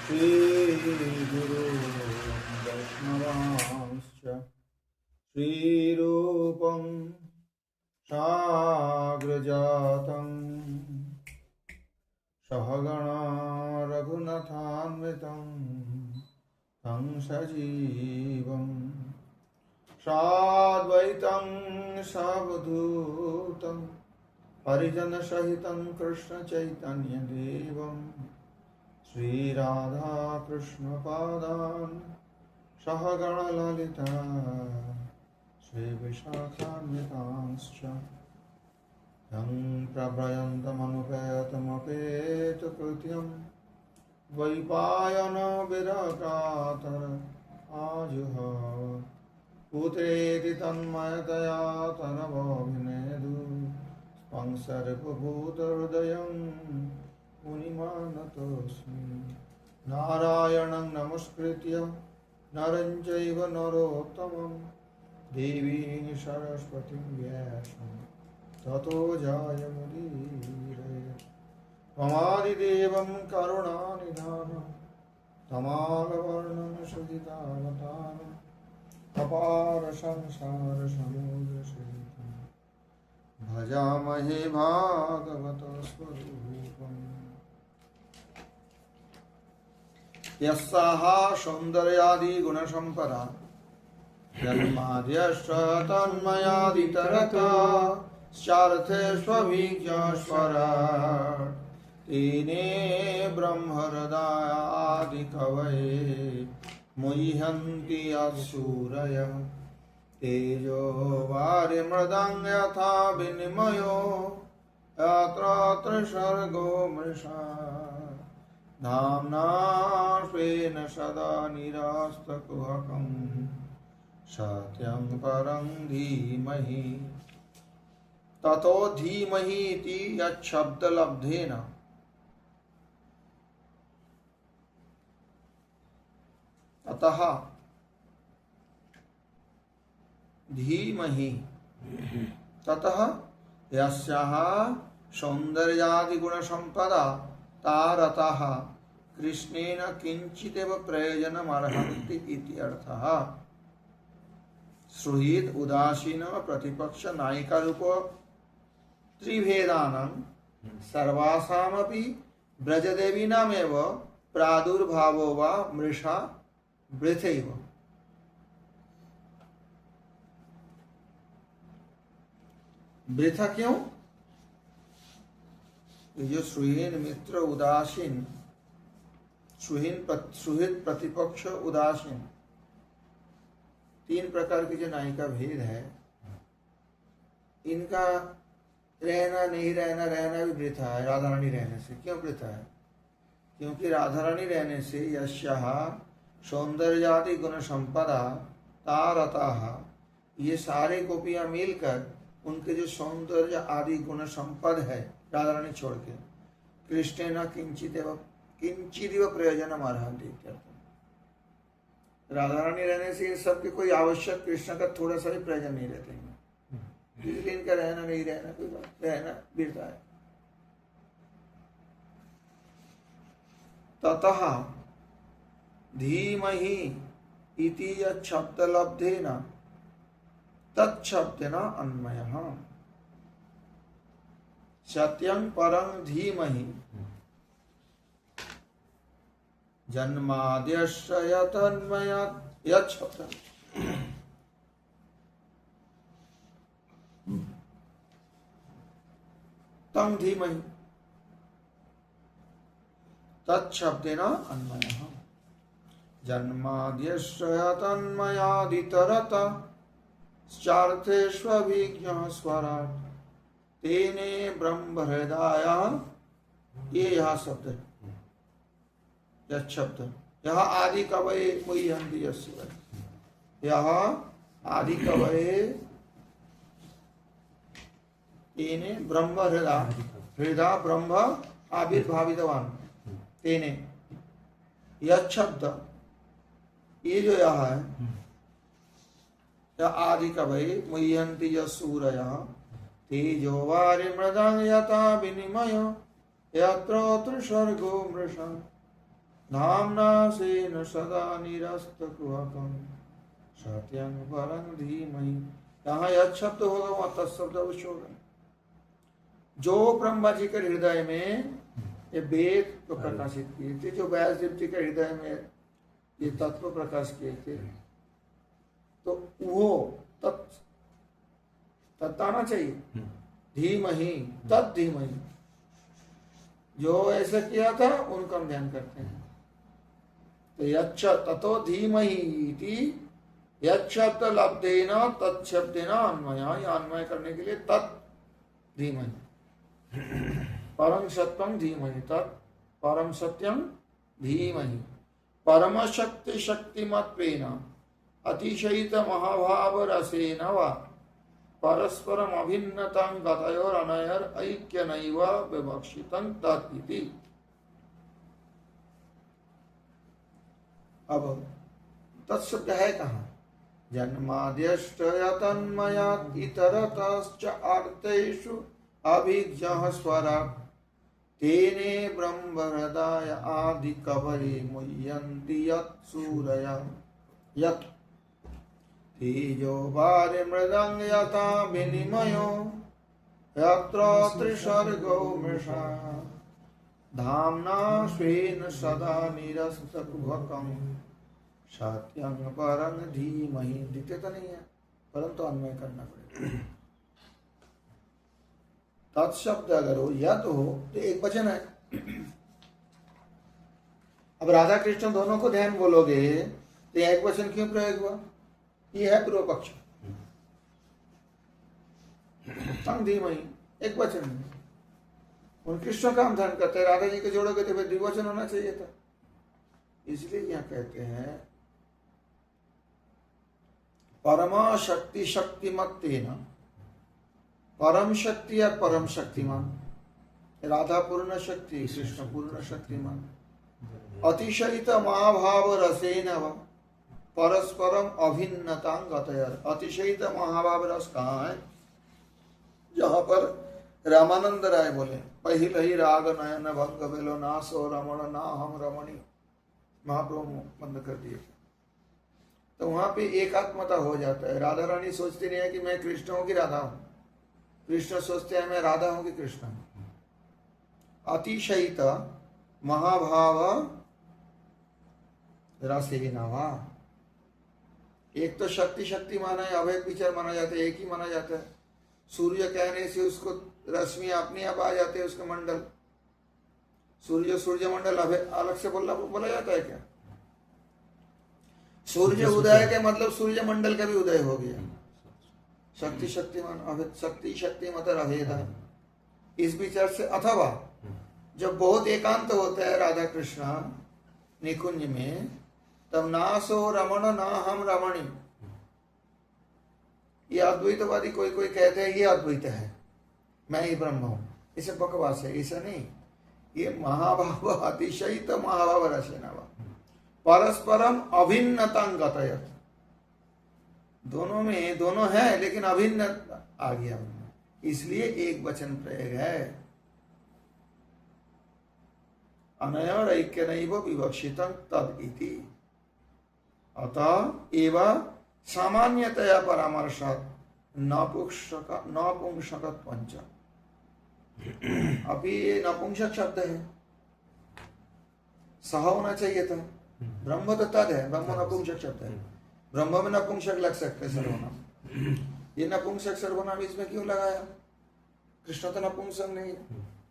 श्रीगुरु वैष्णवांश्च श्रीरूपं साग्रजातं सहगणा रघुनाथान्वितं तं सजीवं साद्वैतं सावधूतं परिजनसहितं कृष्णचैतन्यदेवं श्रीराधाकृष्णपादान् सहगणललिता श्रीविशाखान्वितांश्च तं प्रभयन्तमनुपेतकृत्यं द्वैपायनो विरकातर आजुहाव पुत्रेति तन्मयतया तनवोऽभिनेदु स्पं सर्वभूतहृदयं मुनिमानतोऽस्मि नारायणं नमस्कृत्य नरं चैव नरोत्तमं देवीं सरस्वतीं व्यासं ततो जयमुदीरये त्वमादिदेवं करुणानिधानं तमालवर्णं सुधितावतारम् अपार संसार समुद्रसेतुं भजामहे भागवत स्वरूपम् यस्याः सौन्दर्यादि गुणसम्पदा जन्माद्यश्च तन्मयादितरताश्चार्थेष्वभिज्ञस्वराट् तेने ब्रह्महृदायादिकवये मुह्यन्ति असूरयः तेजो वारिमृदं यथा विनिमयो यत्र सर्गो मृषा धाम्ना स्वेन सदा निरास्तकुहकं सत्यं परं धीमहि ततो धीमहि इति यच्छब्दलब्धेन अतः धीमहि ततः यस्याः सौन्दर्यादिगुणसम्पदा तारतः कृष्णेन किंचिदेव प्रयोजनमर्हन्ति इति अर्थः। सुहृद उदासीन प्रतिपक्ष नायिका रूप त्रिभेदानां सर्वासामपि ब्रजदेवीनामेव प्रादुर्भावो वा मृषा वृथैव। वृथा क्यों? ये जो सुहीन मित्र उदासीन, सुहृद प्रतिपक्ष उदासीन, तीन प्रकार की जो नायिका भेद है, इनका रहना नहीं रहना, रहना भी वृथा है राधा रानी रहने से। क्यों वृथा है? क्योंकि राधा रानी रहने से यस्याः सौंदर्यादि गुण संपदा तारताः, ये सारे गोपियां मिलकर उनके जो सौंदर्य आदि गुण संपद है राधा रानी छोड़ के, कृष्ण न किंचिदेव प्रयोजन अर्हन्ति। राधा रानी रहने से इन सबके कोई आवश्यक कृष्ण का थोड़ा सा भी प्रयोजन नहीं रहते हैं, इसलिए इनका रहना नहीं रहना कोई बात, रहना बिरता है। ततः धीमहि इति यच्छब्दलब्धेन तच्छब्देन अन्वयः। सत्यं परं धीमहि जन्माद्यस्य यतन्मयात् यच्छब्दं तं धीमहि तच्छब्देन अन्वयः। जन्माद्यस्य यतन्मयादितरतश्चार्थेष्वभिज्ञः स्वराट् तेने ब्रह्महृदायाः। ये यह शब्द है, यह शब्द, यह आदि कवये मुह्यन्ति यस्य, यह आदि कवये तेने ब्रह्म हृदा ब्रह्म आविर्भावितवान तेने। यह शब्द, ये जो यह है, यह आदि कवये मुह्यन्ति यसूरयः तेजो वारिमृदं यथा विनिमयो यत्र सर्गो मृषा। धाम्ना स्वेन सदा निरस्तकुहकं सत्यं परं धीमहि। यहाँ यत् शब्द होगा वहाँ तत्शब्द अवश्य होगा। जो ब्रह्मा जी के हृदय में ये वेद को प्रकाशित किए थे, जो व्यास देव जी के हृदय में ये तत्व प्रकाश किए थे, तो वो तत् आना चाहिए। धीमहि, तत् धीमहि, जो ऐसा किया था उनका हम ध्यान करते हैं। तो यच्च ततो धीमहि इति यच्छब्द लब्धेन तत्शब्देन अन्वय, अन्वय करने के लिए तत् धीमहि, परम सत्यम धीमहि, तत् परम सत्यम धीमहि, परम शक्ति शक्तिमत्वेन अतिशयित महाभाव रसेन वा परस्परम अभिन्नतं गतयोर अनयोर ऐक्यनैव विवक्षितं तत् इति। अब तत्शब्द है कहाँ? जन्माद्यश्च यतन्मयात् इतरतश्च अर्थेषु अभिज्ञः स्वराट् तेने ब्रह्महृदय आदि कवये मुह्यन्ति यत् सूरयः यत् तेजो वारि मृदंग यथा विनिमयो यत्र त्रिसर्गो मृषा धाम्ना स्वेन सदा निरस्तकुहकं सत्यं परं धीमहि। दिखते तो नहीं है, परंतु अन्वय करना पड़ेगा। तत्शब्द अगर हो या तो हो तो एक वचन है। अब राधा कृष्ण दोनों को ध्यान बोलोगे तो एक वचन क्यों प्रयोग हुआ? ये है पूर्व पक्ष। तंग धीमहि एक वचन है। उन कृष्ण का हम ध्यान करते हैं, राधा जी के जोड़ोगे तो फिर द्विवचन होना चाहिए था। इसलिए यहाँ कहते हैं परमा शक्ति शक्तिमत्तेन, परम शक्ति या परम शक्तिमान, राधा पूर्ण शक्ति कृष्ण पूर्ण शक्तिमान, अतिशयित महाभाव रसेन वा परस्परम अभिन्नतां गतयर। अतिशयित महाभाव रस कहाँ है? जहाँ पर रामानंद राय बोले पहले ही राग नयन भंग बेलो ना सो रमण ना हम रमणी, महाप्रभु बंद कर दिए। तो वहां पे एकात्मता हो जाता है। राधा रानी सोचती नहीं है कि मैं कृष्ण हूं कि राधा हूं, कृष्ण सोचते हैं मैं राधा हूं कि कृष्ण हूं। अतिशयित महाभाव रसेनवा, एक तो शक्ति शक्ति माना है, अभय विचार माना जाता है, एक ही माना जाता है। सूर्य कहने से उसको रश्मि अपने आप आ जाते हैं, उसका मंडल सूर्य सूर्य मंडल अलग से बोला जाता है क्या? सूर्य उदय के मतलब सूर्य मंडल का भी उदय हो गया। शक्ति शक्तिमान अभेद, शक्ति शक्ति मतलब अभेद है। इस विचार से अथवा जब बहुत एकांत होता है राधा कृष्ण निकुंज में, तब ना सो रमण ना हम रमणी। ये अद्वैतवादी कोई कोई कहते हैं ये अद्वैत है, मैं ही ब्रह्म हूं, इसे बकवास है। ऐसा नहीं, ये महाभाव अतिशयित महाभाव रचना परस्परम अभिन्नतां गतयत्, दोनों में दोनों है लेकिन अभिन्न आ गया उनमें, इसलिए एक वचन प्रयोग है। अनयोर ऐक्यनैव विवक्षितं तद् इति। अतः एवं सामान्यतया परामर्शात् नपुंसकत्वञ्च। अभी ये नपुंसक शब्द है, सह होना चाहिए था। ब्रह्म तो तद है, ब्रह्म नपुंसक शब्द है। ब्रह्म में नपुंसक लग सकते हैं सर्वनाम, ये नपुंसक सर्वनाम इसमें क्यों लगाया? कृष्ण तो नपुंसक नहीं है,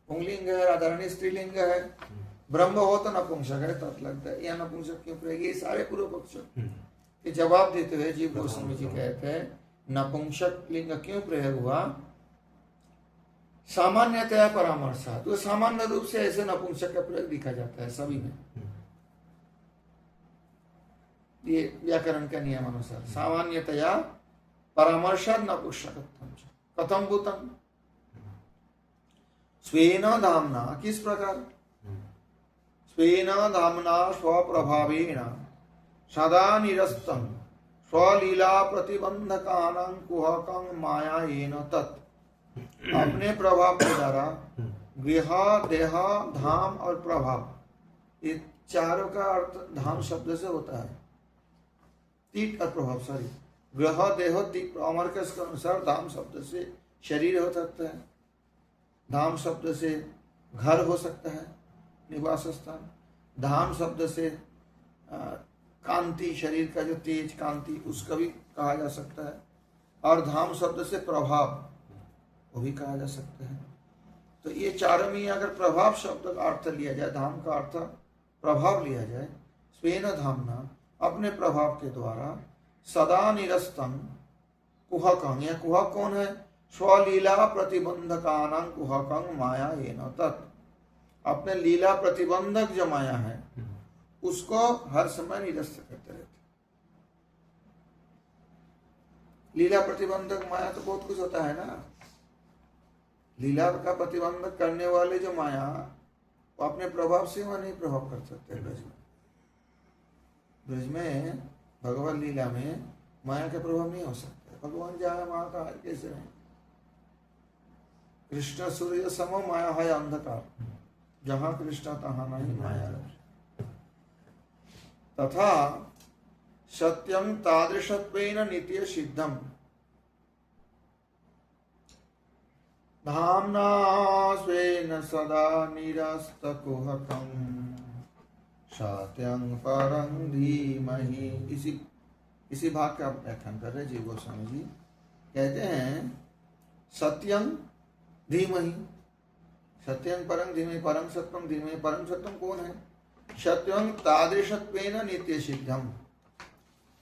पुंगलिंग है, राधा रानी स्त्रीलिंग है। ब्रह्म हो तो नपुंसक है तब लगता है, यहाँ नपुंसक क्यों प्रयोग? ये सारे पूर्व पक्ष के जवाब देते हुए जीव गोस्वामी जी कहते हैं नपुंसक लिंग क्यों प्रयोग हुआ? सामान्यतया परामर्शात्, तो सामान्य रूप से ऐसे नपुंसक का प्रयोग दिखा जाता है सभी में। ये व्याकरण का नियम अनुसार सामान्यतया परामर्शात् नपुंसकत्वं कथम भूतम स्वेन धाम्ना, किस प्रकार? स्वेन धाम्ना स्वप्रभावेण सदा निरस्तं स्वलीला प्रतिबंधकानां कुहकं मायायेन तत्। अपने प्रभाव के द्वारा गृह देह धाम और प्रभाव, ये चारों का अर्थ धाम शब्द से होता है। तीत और प्रभाव, सॉरी, ग्रह देहो तीत अमरकस के अनुसार धाम शब्द से शरीर हो सकता है, धाम शब्द से घर हो सकता है, निवास स्थान, धाम शब्द से कांति, शरीर का जो तेज कांति उसका भी कहा जा सकता है, और धाम शब्द से प्रभाव वो भी कहा जा सकता है। तो ये चारों में अगर प्रभाव शब्द का अर्थ लिया जाए, धाम का अर्थ प्रभाव लिया जाए, स्वेन धामना, अपने प्रभाव के द्वारा, सदा निरस्तम कुहकं, या कुहक कौन है? स्वलीला प्रतिबंधकानां कुहकं माया येन तत्, अपने लीला प्रतिबंधक जो माया है उसको हर समय निरस्त करते रहते। लीला प्रतिबंधक माया तो बहुत कुछ होता है ना, लीला का प्रतिबंधक करने वाले जो माया वो अपने प्रभाव से वह नहीं प्रभाव कर सकते। ब्रज में भगवान लीला में माया का प्रभाव नहीं हो सकता। भगवान जहाँ माया का कैसे नहीं? कृष्ण सूर्य सम माया है अंधकार, जहां कृष्ण तहां नहीं माया। तथा सत्यं तादृशत्वेन नित्य सिद्धम धाम्ना स्वेन सदा निरस्तकुहकं सत्यं परं धीमहि। इसी भाग का व्याख्यान कर रहे जीव गोस्वामी जी। कहते हैं सत्यं धीमहि, सत्यं परं धीमहि, परं सत्यं धीमहि। परं सत्यम कौन है? सत्यं तादृशत्वेन नित्य सिद्धम,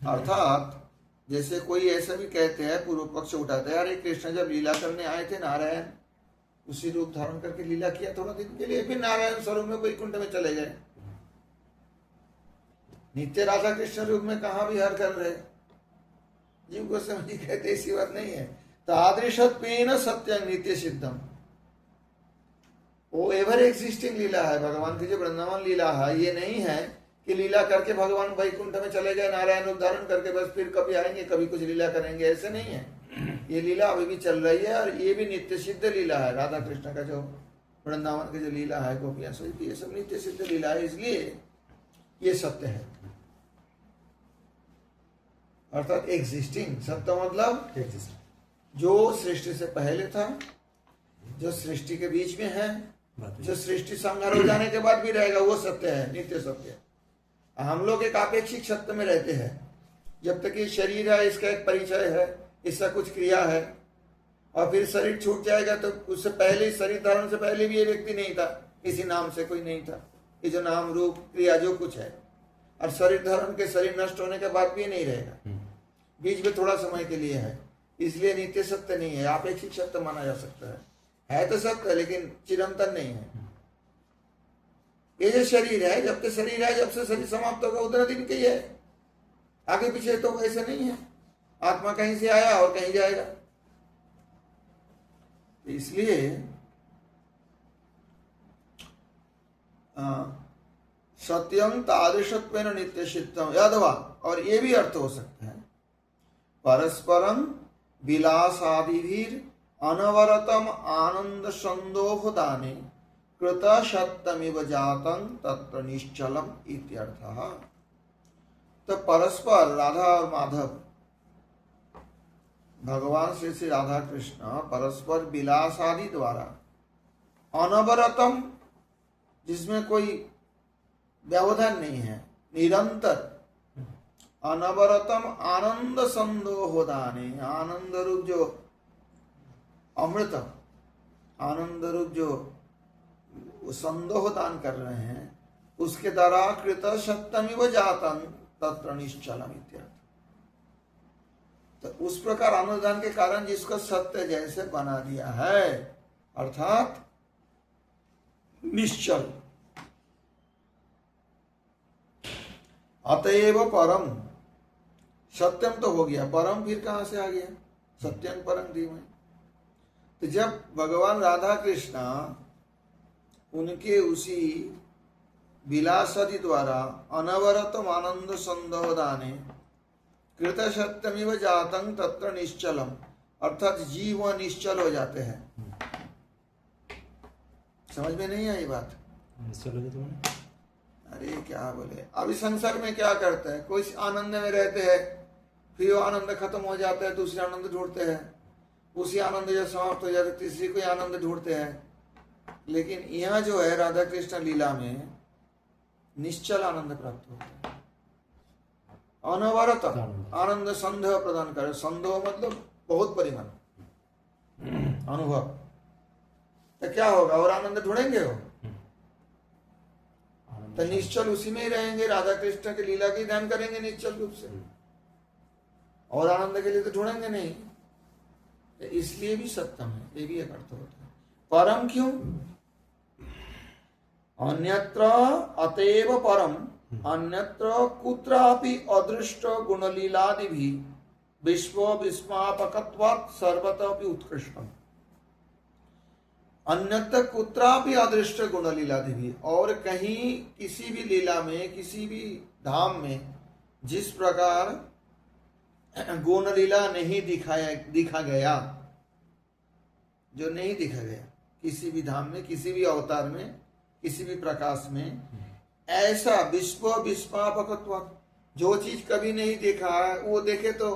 अर्थात जैसे कोई ऐसा भी कहते हैं, पूर्व पक्ष उठाते हैं, अरे कृष्ण जब लीला करने आए थे नारायण उसी रूप धारण करके लीला किया थोड़ा दिन के लिए, फिर नारायण स्वरूप में वैकुंठ में चले गए। नित्य राधा कृष्ण रूप में कहाँ विहार कर रहे? जीव गोस्वामी जी कहते ऐसी बात नहीं है। तादृशत्वेन सत्यं नित्य सिद्धम, वो एवर एग्जिस्टिंग लीला है। भगवान की जो वृंदावन लीला है ये नहीं है कि लीला करके भगवान वैकुंठ में चले गए नारायण रूप धारण करके, बस फिर कभी आएंगे कभी कुछ लीला करेंगे, ऐसे नहीं है। ये लीला अभी भी चल रही है और ये भी नित्य सिद्ध लीला है। राधा कृष्ण का जो वृंदावन की जो लीला है, गोपियां सहित, ये सब नित्य सिद्ध लीला है, इसलिए ये सत्य है। अर्थात एग्जिस्टिंग, सत्य मतलब जो सृष्टि से पहले था, जो सृष्टि के बीच में है, जो सृष्टि संहार हो जाने के बाद भी रहेगा, वो सत्य है, नित्य सत्य। हम लोग एक आपेक्षिक सत्य में रहते हैं। जब तक ये शरीर है, इसका एक परिचय है, इसका कुछ क्रिया है, और फिर शरीर छूट जाएगा तो उससे पहले, शरीर धारण से पहले भी ये व्यक्ति नहीं था, इसी नाम से कोई नहीं था। ये जो नाम रूप क्रिया जो कुछ है, और शरीर धारण के शरीर नष्ट होने के बाद भी नहीं रहेगा, बीच में थोड़ा समय के लिए है, इसलिए नित्य सत्य नहीं है, आपेक्षिक सत्य माना जा सकता है तो सत्य, लेकिन चिरंतन नहीं है। ये जो शरीर है, जब तक शरीर है, जब से शरीर समाप्त होगा उतना दिन के ही है, आगे पीछे तो ऐसा नहीं है। आत्मा कहीं से आया और कहीं जाएगा। इसलिए सत्यं तादृशत्वेन नित्य सिद्धम यद्वा, और ये भी अर्थ हो सकता है परस्परम विलासादिभिर अनवरतम आनंद संदोह दाने कृत सत्यमिव जातं तत्र निश्चलम इत्यर्थः। तो परस्पर राधा और माधव, भगवान श्री श्री राधा कृष्ण परस्पर विलास आदि द्वारा अनवरतम, जिसमें कोई व्यवधान नहीं है, निरंतर अनवरतम आनंद संदोह दाने, आनंद रूप जो अमृत, आनंद रूप जो संदोह दान कर रहे हैं, उसके द्वारा कृत सत्यमिव जातं तत्र निश्चलम इत्यर्थ। तो उस प्रकार अनुदान के कारण जिसको सत्य जैसे बना दिया है, अर्थात निश्चल। अतएव परम, सत्यम तो हो गया, परम फिर कहां से आ गया? सत्यम परम धीमहि। तो जब भगवान राधा कृष्ण उनके उसी विलासादि द्वारा अनवरतम आनंद संदोहदाने कृत सत्यमिव जातं तत्र निश्चलम, अर्थात जीव निश्चल हो जाते हैं। समझ में नहीं आई बात? अरे क्या बोले, अभी संसार में क्या करता है, कोई आनंद में रहते हैं, फिर वो आनंद खत्म हो जाता है, दूसरे आनंद ढूंढते हैं, उसी आनंद जब समाप्त हो जाता है तीसरी कोई आनंद ढूंढते हैं। लेकिन यहाँ जो है राधा कृष्ण लीला में निश्चल आनंद प्राप्त होता है, अनवरत आनंद संदेह प्रदान करे। संदेह मतलब बहुत परिमाण अनुभव। तो क्या होगा, और आनंद ढूंढेंगे हो तो निश्चल उसी में ही रहेंगे, राधा कृष्ण की लीला की ध्यान करेंगे निश्चल रूप से, और आनंद के लिए तो ढूंढेंगे नहीं। तो इसलिए भी सत्यम है, ये भी एक अर्थ होता है। परम क्यों, अन्यत्र अतएव परम अन्यत्र कुत्रापि अदृष्ट गुणलीलादि भी विश्व विस्मापकत्वात् सर्वतः उत्कृष्टम। अन्यत्र कुत्रापि अदृष्ट गुणलीलादि भी, और कहीं किसी भी लीला में, किसी भी धाम में जिस प्रकार गुण लीला नहीं दिखा गया, जो नहीं दिखा गया किसी भी धाम में, किसी भी अवतार में, किसी भी प्रकाश में, ऐसा विश्व विस्मापकत्व, जो चीज कभी नहीं देखा है वो देखे तो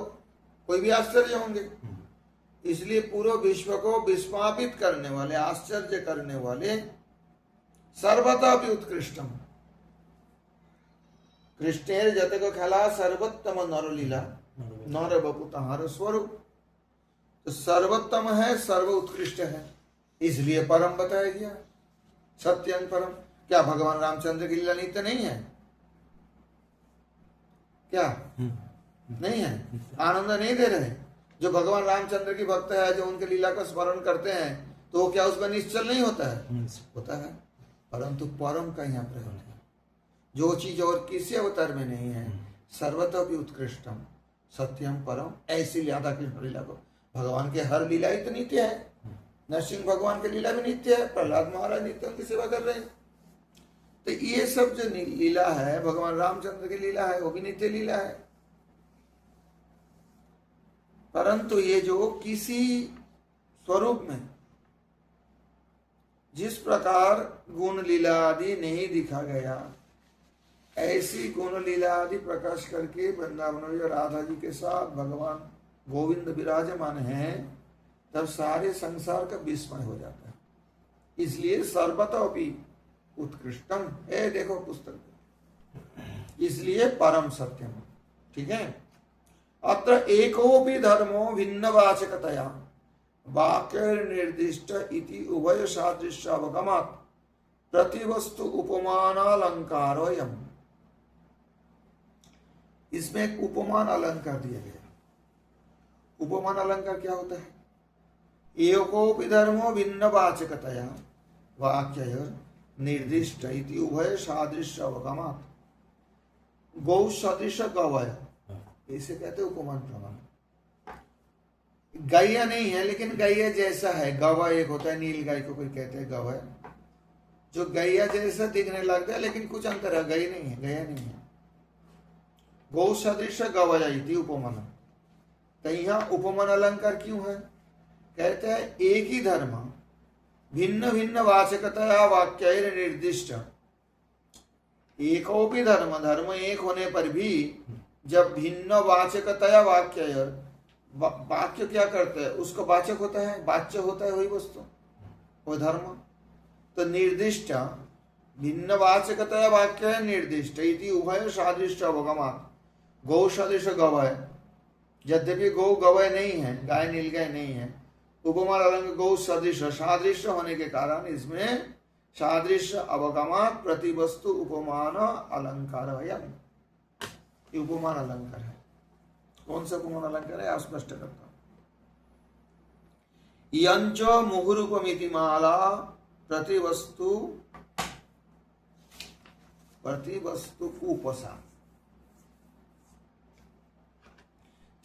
कोई भी आश्चर्य होंगे। इसलिए पूरे विश्व को विस्मापित करने वाले, आश्चर्य करने वाले, सर्वथा भी उत्कृष्टम कृष्णेर जतक खला सर्वोत्तम नरलीला नर बपु तहार स्वरूप। तो सर्वोत्तम है, सर्व उत्कृष्ट है, इसलिए परम बताया गया, सत्यं परम। क्या भगवान रामचंद्र की लीला नित्य नहीं है? क्या नहीं है? आनंद नहीं दे रहे? जो भगवान रामचंद्र की भक्त है, जो उनके लीला का स्मरण करते हैं, तो क्या उसका निश्चल नहीं होता है? होता है, परंतु परम का यहाँ प्रयोग है, जो चीज और किसी अवतार में नहीं है, सर्वतः भी उत्कृष्टम सत्यम परम। ऐसी राधा कृष्ण लीला को, भगवान के हर लीला ही तो नित्य है, नरसिंह भगवान की लीला भी नित्य है, प्रहलाद महाराज नित्य उनकी सेवा कर रहे हैं। तो ये सब जो लीला है, भगवान रामचंद्र की लीला है, वो भी नित्य लीला है। परंतु ये जो किसी स्वरूप में जिस प्रकार गुण लीला आदि नहीं दिखा गया, ऐसी गुण लीला आदि प्रकाश करके वृंदावन में राधा जी के साथ भगवान गोविंद विराजमान हैं, तब सारे संसार का विस्मय हो जाता है। इसलिए सर्वतः भी उत्कृष्टम है, देखो पुस्तक, इसलिए परम सत्यम। ठीक है, अत्र एकोपि धर्मो भिन्नवाचकतया वाक्य निर्दिष्ट इति उभय सादृश्य अवगमात् प्रतिवस्तु उपमानालंकारोयम्। इसमें एक उपमान अलंकार दिया गया। उपमान अलंकार क्या होता है? एकोपि धर्मो भिन्नवाचकतया वाक्य निर्दिष्ट इति उभय सादृश्य अवगमात्। गौ सदृश गवय, इसे कहते हैं उपमान प्रमाण। गैया नहीं है लेकिन गैया जैसा है। गवा एक होता है, नील गाय को कोई कहते हैं गवा, जो गैया जैसा दिखने लगता है लेकिन कुछ अंतर है, गई नहीं है, गया नहीं है। गौ सदृश गवया इति उपमान। तो यहाँ उपमान अलंकार क्यों है? कहते हैं एक ही धर्म भिन्न भिन्न वाचकतया वाक्य निर्दिष्ट। एकोपि धर्म, धर्म एक होने पर भी जब भिन्न वाचकतया वाक्य, वाक्य क्या करते हैं, उसको वाचक होता है, वाच्य होता है वही वस्तु, वो धर्म। तो निर्दिष्ट भिन्न वाचकतया वाक्य निर्दिष्ट इति उभय सादृश्य अवगमात्। गौ सदृश गवय, यद्यपि गौ गवय नहीं है, गाय नीलगाय नहीं है, उपमान अलंकार गौ सदृश, सादृश्य होने के कारण इसमें सादृश्य अवगमात् प्रतिवस्तु उपमान अलंकार है। उपमान अलंकार है। कौन सा उपमान अलंकार है आप स्पष्ट करता हूं। यंच मुहुरूपमिति माला प्रतिवस्तु उपसा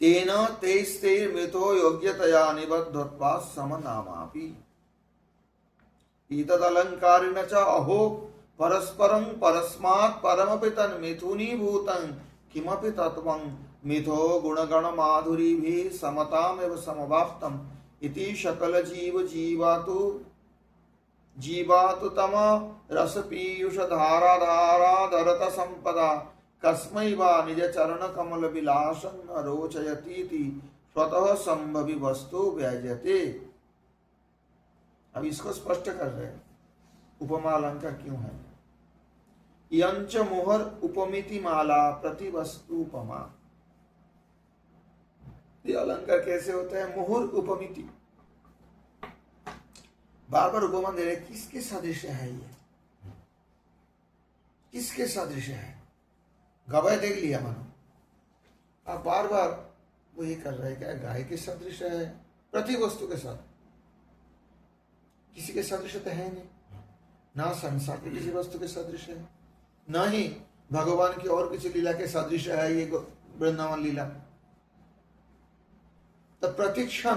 तेन तैस्तैर्मृतो योग्यतया निबद्धत्वा समनामापि एतदलंकारेण च अहो परस्परं परस्मात् परमपि तन्मिथुनीभूतं किमपि तत्वं मिथो गुणगण माधुरीभिः समतामेव समवाप्तम् इति सकल जीव जीवातु जीवातु तम रस पीयूष धारा धारा धरत संपदा कस्मै वा निज चरण कमल विलासं न रोचयतीति स्वतः संभवी वस्तु व्यजते। अब इसको स्पष्ट कर रहे हैं उपमा अलंकार क्यों है। यंच मुहर उपमिति माला प्रति वस्तु उपमा। ये अलंकार कैसे होता है। मुहुर उपमिति, बार बार उपमा दे रहे, किसके सदृश है ये, किसके सदृश है। गवाय देख लिया मानो, आप बार बार वो ये कर रहे हैं, क्या गाय के सदृश है, प्रति वस्तु के साथ। किसी के सदृश तो है नहीं, ना संसार के किसी वस्तु के सदृश है, ना ही भगवान की और किसी लीला के सदृश है ये वृंदावन लीला। तो प्रतिक्षण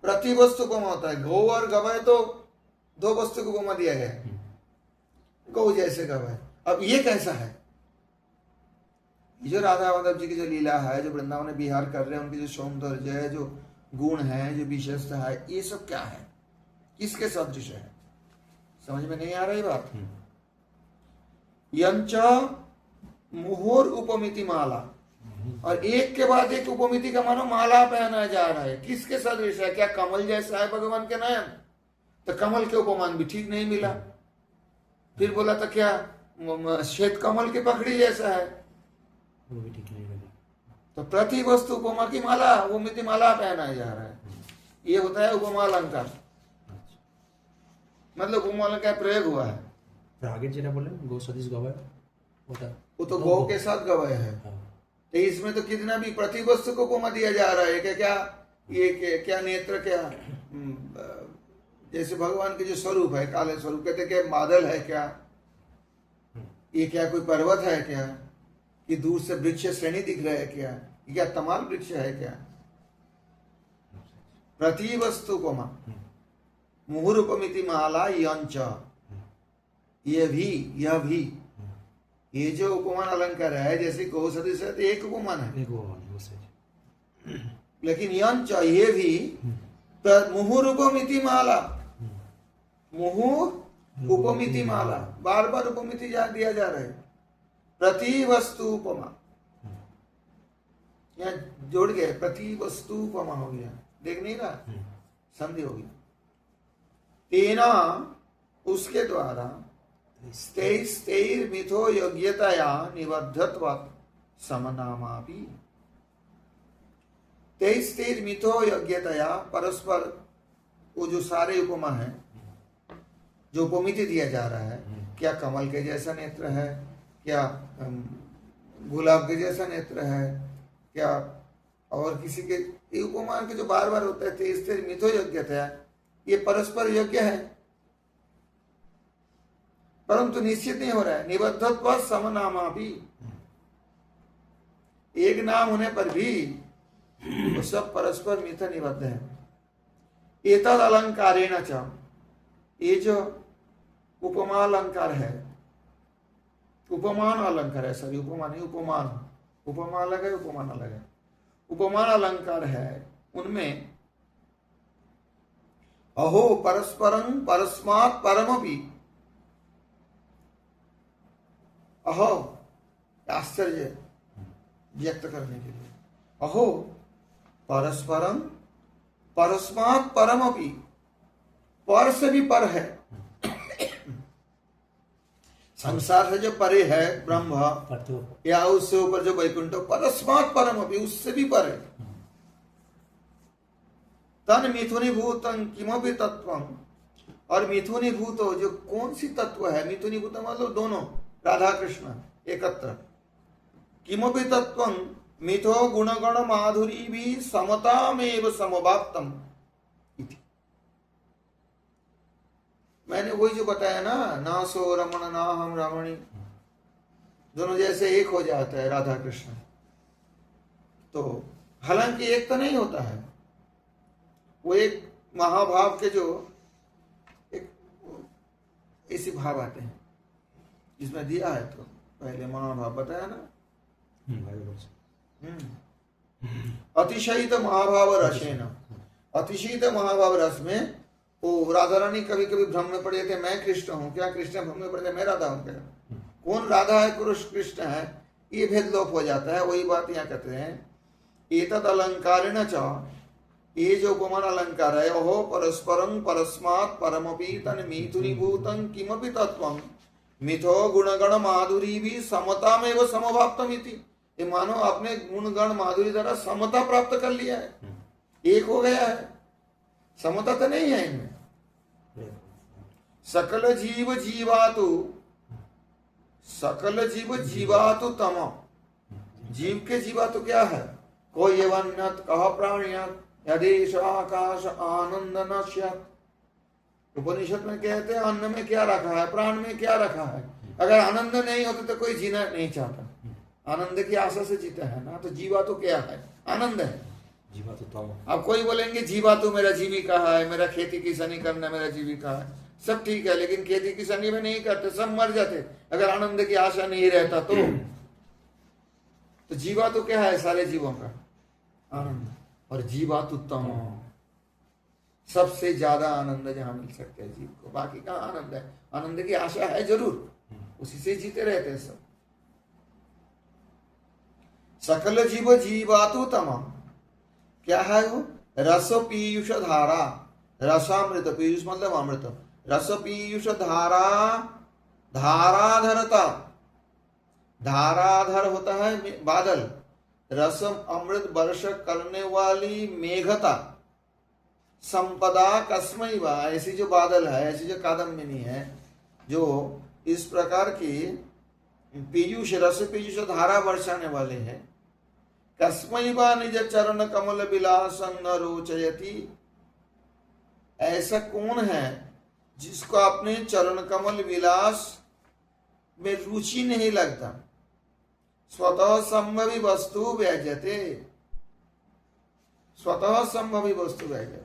प्रति वस्तु को होता है। गौ और गवाय तो दो वस्तु को उपमा दिया गया, गौ जैसे गवाय। अब ये कैसा है, जो राधा माधव जी की जो लीला है, जो वृंदावन में विहार कर रहे हैं, उनकी जो सौंदर्य है, जो गुण है, जो विशेषता है, ये सब क्या है, किसके सदृश है। समझ में नहीं आ रही बात। यंच मुहुर उपमिति माला, और एक के बाद एक उपमिति का मानो माला पहना जा रहा है। किसके सदृश है, क्या कमल जैसा है भगवान के नयन। तो कमल के उपमान भी ठीक नहीं मिला। फिर बोला तो क्या श्वेत कमल के पखड़ी जैसा है, वो भी ठीक नहीं लगा। तो प्रति वस्तु उपमा की माला, उपमिति माला पहनाया जा रहा है। ये होता है उपमा अलंकार। मतलब उपमा अलंकार प्रयोग हुआ है। फिर आगे जरा बोले गौ सदृश गवाय होता, वो तो गौ के साथ गवाय है। तो इसमें तो कितना भी प्रति वस्तु को उपमा दिया जा रहा है। क्या ये क्या नेत्र, क्या जैसे भगवान के जो स्वरूप है, काले स्वरूप, कहते क्या बादल है, क्या ये क्या कोई पर्वत है, क्या कि दूर से वृक्ष श्रेणी दिख रहा है, क्या तमाल वृक्ष है, क्या प्रति वस्तु उपमा। मुहुर उपमिति माला यंच, यह भी ये जो उपमान अलंकार है, जैसे गौ सदृश है तो एक उपमान है, लेकिन यंच ये भी मुहुर उपमिति माला, मुहुर उपमिति माला, बार बार उपमिति दिया जा रहा है। प्रति वस्तु उपमा, यहाँ जोड़ गए, प्रति वस्तु उपमा हो गया, देख नहीं रहा, संधि होगी। तेना उसके द्वारा मिथो योग्यतया निबद्धत्वात् समनामापि। तेईस मिथो योग्यतया, परस्पर वो जो सारे उपमा है, जो उपमिति दिया जा रहा है, क्या कमल के जैसा नेत्र है, क्या गुलाब के जैसा नेत्र है, क्या और किसी के, ये उपमा के जो बार बार होता है, तेईस मिथो योग्यतया, ये परस्पर योग्य है, परंतु निश्चित नहीं हो रहा है। निबद्धत्व समनामा भी, एक नाम होने पर भी वो सब परस्पर मिथ निबद्ध है। एतद अलंकारेण च, ये जो उपमा अलंकार है, उपमान अलंकार है, सॉरी उपमा नहीं, उपमान, उपमा अलग है, उपमान अलग है। उपमान अलंकार है, उनमें अहो परस्परं परस्मात् परमपि, अहो आश्चर्य व्यक्त करने के लिए, अहो परस्परं परस्मात् परमपि, पर से भी पर है। संसार से जो परे है ब्रह्म, या उससे ऊपर जो वैकुंठ, परस्मात् परमपि, उससे भी पर है। तन मिथुनीभूतं किमपि तत्वं, और मिथुनीभूत जो कौन सी तत्व है, मिथुनीभूत मतलब दोनों, राधा कृष्ण एकत्र। किमपि तत्वं मिथो गुणगण माधुरी भी समतामेव समवाप्तम इति। मैंने वही जो बताया ना सो रमण ना हम रमणी, दोनों जैसे एक हो जाता है राधा कृष्ण। तो हालांकि एक तो नहीं होता है, वो एक महाभाव के जो एक ऐसे भाव आते हैं, जिसमें दिया है तो पहले महाभाव बताया ना। अतिशयित महाभाव रसेन, अतिशयित महाभाव रस में ओ राधा रानी कभी कभी भ्रम में पड़ जाते, मैं कृष्ण हूँ क्या, कृष्ण भ्रम में पड़ जाते मैं राधा हूँ क्या, कौन राधा है कृष्ण है, ये भेद लोप हो जाता है। वही बात यहाँ कहते हैं, एतद अलंकारेण च, ये जो उपमान अलंकार है, ओहो परस्परं परस्मात् परमपि तन मिथुनीभूतं किमपि तत्वं मिथो गुणगण माधुरी भी समता में वो समवाप्तम इति, ये मानो आपने गुणगण माधुरी द्वारा समता प्राप्त कर लिया है, एक हो गया है, समता तो नहीं है इनमें। सकल जीव जीवातु, सकल जीव जीवातु तम, जीव के जीवातु क्या है, कोई यवन्यत कह प्राणियत यदेश आकाश आनंद न स्यात्। उपनिषद में कहते हैं अन्न में क्या रखा है, प्राण में क्या रखा है, अगर आनंद नहीं होता तो कोई जीना नहीं चाहता, आनंद की आशा से जीता है ना, तो जीवा तो क्या है, आनंद है। जीवा तो अब कोई बोलेंगे जीवा तो मेरा जीविका है, मेरा खेती किसानी करना मेरा जीविका है, सब ठीक है, लेकिन खेती किसानी में नहीं करते, सब मर जाते अगर आनंद की आशा नहीं रहता तो जीवा तो क्या है सारे जीवों का आनंद, और जीवा तो उत्तम, सबसे ज्यादा आनंद जहां मिल सकते हैं जीव को, बाकी का आनंद है, आनंद की आशा है जरूर, उसी से जीते रहते हैं सब। सकल जीव जीवातु तम, क्या है वो, रस पीयूष धारा, रसामृत, पीयूष मतलब अमृत, रस पीयूष धारा, धाराधरता, धाराधर होता है बादल, रसम अमृत वर्ष करने वाली मेघता, संपदा कस्मई वा, ऐसी जो बादल है, ऐसी जो कादम्बिनी है, जो इस प्रकार की पीयूष रस पीयूष धारा बरसाने वाले हैं, कस्मई वा निज चरण कमल विलासं न रोचयति, ऐसा कौन है जिसको अपने चरण कमल विलास में रुचि नहीं लगता, स्वतः संभवी वस्तु व्यजते, स्वतः संभवी वस्तु व्यजते,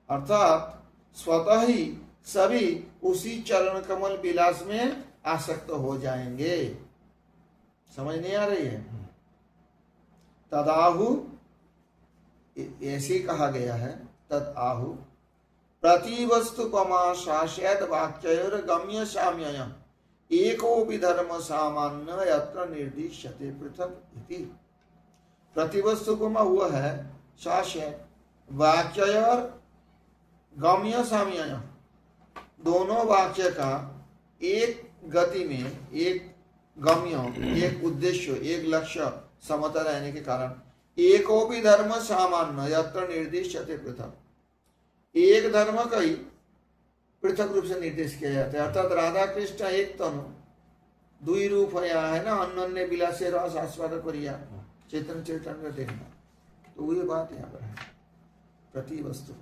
अर्थात स्वतः ही सभी उसी चरण कमल विलास में आसक्त हो जाएंगे। समझ नहीं आ रही है, तदाहु ऐसे कहा गया है, तद आहु प्रतिवस्तुपमा शाश्यत वाक्ययोर गम्य साम्ययम् एकोपि धर्म सामान्य यत्र निर्दिश्यते पृथक इति। प्रतिवस्तुपमा हुआ है शाश्यत वाक्ययोर गम्य साम्ययम्, दोनों वाक्य का एक गति में, एक गम्य, एक उद्देश्य, एक लक्ष्य समता रहने के कारण, एकोपि धर्म सामान्य यत्र निर्दिश्यते पृथक, एक धर्म का ही पृथक रूप से निर्देश किया जाता है, अर्थात राधा कृष्ण एक तनु दुई रूप है ना, अन्य विलासे रस आस्वाद करिया चेतन चेतन में देखना, तो वही बात यहाँ पर है, प्रति वस्तु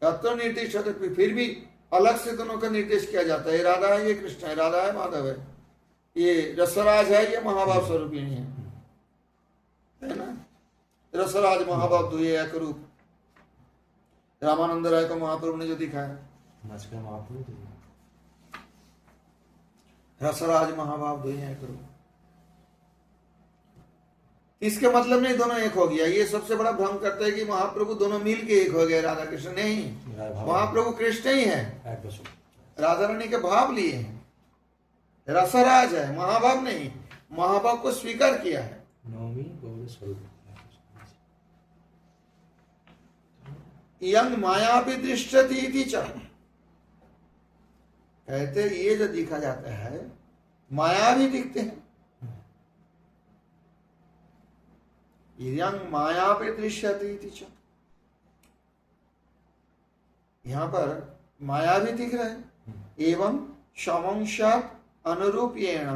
यत्र निर्देश होते, फिर भी अलग से दोनों का निर्देश किया जाता है, राधा है ये कृष्ण है, राधा है माधव है, ये रसराज है ये महाभाव स्वरूपिणी है ना, रसराज महाभाव दुए एक रूप, रामानंद राय को महाप्रभु ने जो दिखाया, रसराज महाभाव दुए एक रूप, इसके मतलब नहीं दोनों एक हो गया, ये सबसे बड़ा भ्रम करते हैं कि महाप्रभु दोनों मिल के एक हो गए, राधा कृष्ण नहीं, महाप्रभु कृष्ण ही है, राधा रानी के भाव लिए हैं, रसराज है, महाभाव नहीं, महाभाव को स्वीकार किया है। यंग माया भी दृष्टि इति च, कहते ये जो दिखा जाता है माया भी दिखते हैं, यंग माया भी दृश्यते इति च, यहां पर माया भी दिख रहा है, एवं समंशात् अनुरूपेण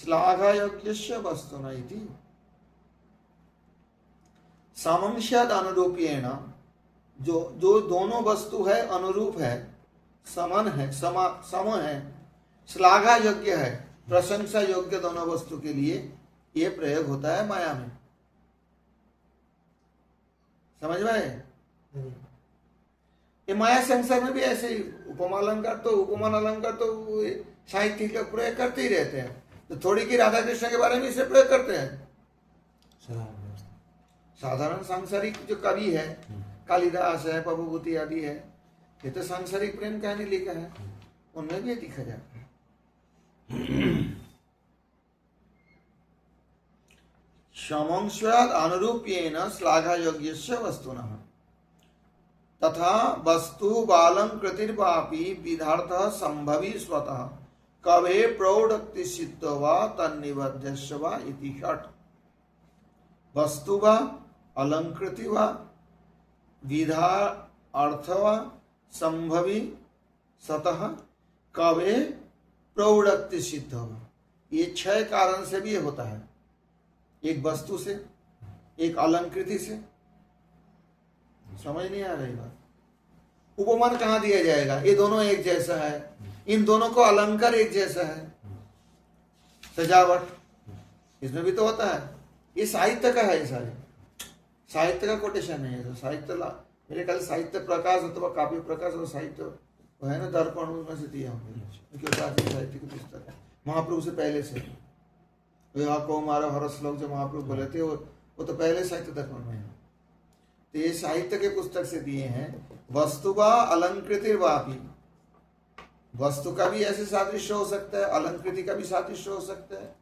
श्लाघयोग्यस्य वस्तुना इति, समंशात् अनुरूपेण, जो जो दोनों वस्तु है अनुरूप है, समान है, सम है, श्लाघा योग्य है, प्रशंसा योग्य दोनों वस्तु के लिए यह प्रयोग होता है माया में। समझ में? ये माया संसार में भी ऐसे ही उपमा अलंकार तो उपमान अलंकार तो साहित्य का प्रयोग करते ही रहते हैं, तो थोड़ी की राधा कृष्ण के बारे में इसे प्रयोग करते हैं। साधारण सांसारिक जो कवि है, कालिदास है, पबभूति आदि है, ये तो सांसारिक प्रेम कहानी लिखा है, उनमें भी दिखा जाता है। समंस्याद अनुरूप्येन श्लाघायोग्यस्य वस्तुनः तथा वस्तु बालंकृतिर्वापि विधार्थः संभवी स्वतः कवे प्रौढक्ति सिद्ध वा तन्निबद्धस्य वा इति षट्। वस्तु वा अलंकृति वा विधा अर्थ वा संभवी स्वतः कवे प्रौढक्ति सिद्ध वा, ये 6 कारण से भी ये होता है। एक वस्तु से, एक अलंकृति से। समझ नहीं आ रही बात? उपमान कहाँ दिया जाएगा? ये दोनों एक जैसा है, इन दोनों को अलंकार एक जैसा है, सजावट इसमें भी तो होता है। ये साहित्य का है, ये सारे साहित्य का कोटेशन है। तो साहित्य मेरे ख्याल साहित्य प्रकाश अथवा काव्य प्रकाश और साहित्य वो है ना, दर्पण में से दिया होंगे, क्योंकि प्राचीन साहित्य की पुस्तक है, महाप्रभु से पहले से। को मारो हर श्लोक जो महाप्रभु बोले थे वो तो पहले साहित्य दर्पण में है। तो ये साहित्य के पुस्तक से दिए हैं। वस्तु वा अलंकृति वापी, वस्तु का भी ऐसे सादृश्य हो सकता है, अलंकृति का भी सादृश्य हो सकता है।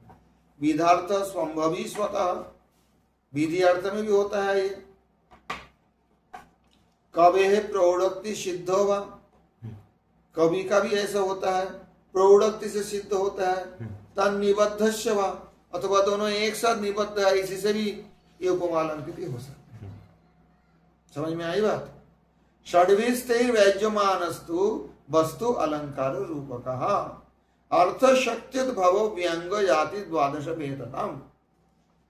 विधार्थ संभवी स्वतः, विधि अर्थ में भी होता है ये। कवे है प्रौढ़ोक्ति सिद्ध होगा, कवि का भी ऐसा होता है, प्रौढ़ोक्ति से सिद्ध होता है। तन निबद्धस्य वा, अथवा दोनों एक साथ निबद्ध है, इसी से भी ये उपमा अलंकृति हो सकती है। समझ में आई बात? षड्भिस्तैर्व्यज्यमानस्तु वस्तु अलंकार रूपकः अर्थ शक्त्युद्भवो व्यंग जाति द्वादश भेदताम्।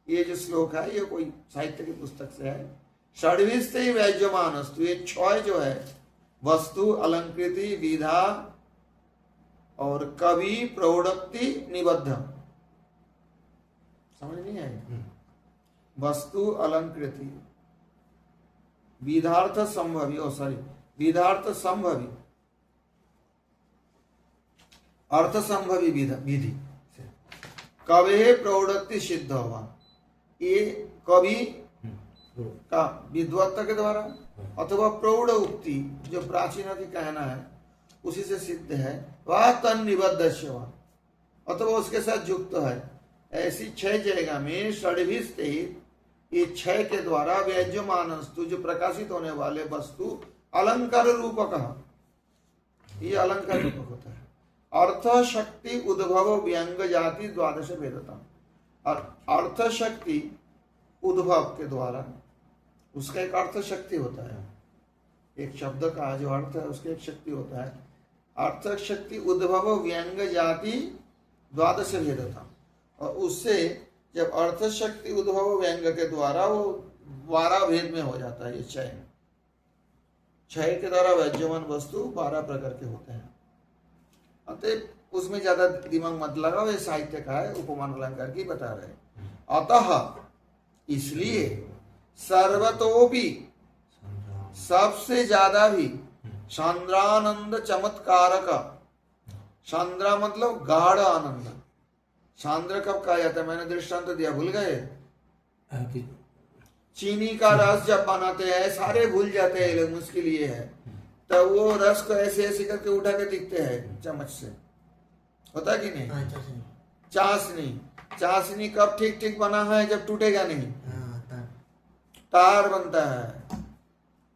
ये जो श्लोक है ये कोई साहित्य की पुस्तक से है। षड्भिस्तैर्व्यज्यमानस्तु, ये 6 जो है, वस्तु अलंकृति विधा और कवि प्रौढ़क्ति निबद्ध। समझ नहीं आई? वस्तु अलंकृति विधार्थ संभवी, विधार्थ संभवी, अर्थ संभवी विधि से कवे प्रौढ़क्ति सिद्ध होगा। ये कवि का विद्वत्ता के द्वारा अथवा प्रौढ़ उक्ति जो प्राचीनों की कहना है उसी से सिद्ध है। वह तन निबद्धस्य वा, अथवा उसके साथ युक्त है। ऐसी 6 जगह में षड्भिस्ते, ये 6 के द्वारा व्यज्यमानस्तु, जो प्रकाशित होने वाले वस्तु अलंकार रूपकः, ये अलंकार रूपक होता है। अर्थ शक्ति उद्भव व्यंग जाति द्वादश भेदता, और अर्थ शक्ति उद्भव के द्वारा, उसका एक अर्थ शक्ति होता है, एक शब्द का जो अर्थ है उसका एक शक्ति होता है। अर्थ शक्ति उद्भव व्यंग जाति द्वादश भेदता, और उससे जब अर्थ शक्ति उद्भव व्यंग के द्वारा वो 12 भेद में हो जाता है। ये 6 के द्वारा वैज्यमान वस्तु 12 प्रकार के होते हैं। अतः उसमें ज्यादा दिमाग मत लगाओ, ये साहित्य का है, उपमान अलंकार की बता रहे। अतः इसलिए सर्वतोपि, सबसे ज्यादा भी, सांद्रानंद चमत्कारक, सांद्रा मतलब गाढ़ आनंद। सांद्र कब कहा जाता है? मैंने दृष्टांत दिया, भूल गए? चीनी का रस जब बनाते हैं सारे भूल जाते हैं लोग, मुश्किल ये है, तब वो रस को ऐसे ऐसे करके उठा के दिखते हैं चम्मच से, होता कि नहीं? चाशनी, चाशनी कब ठीक ठीक बना है? जब टूटेगा नहीं, तार बनता है,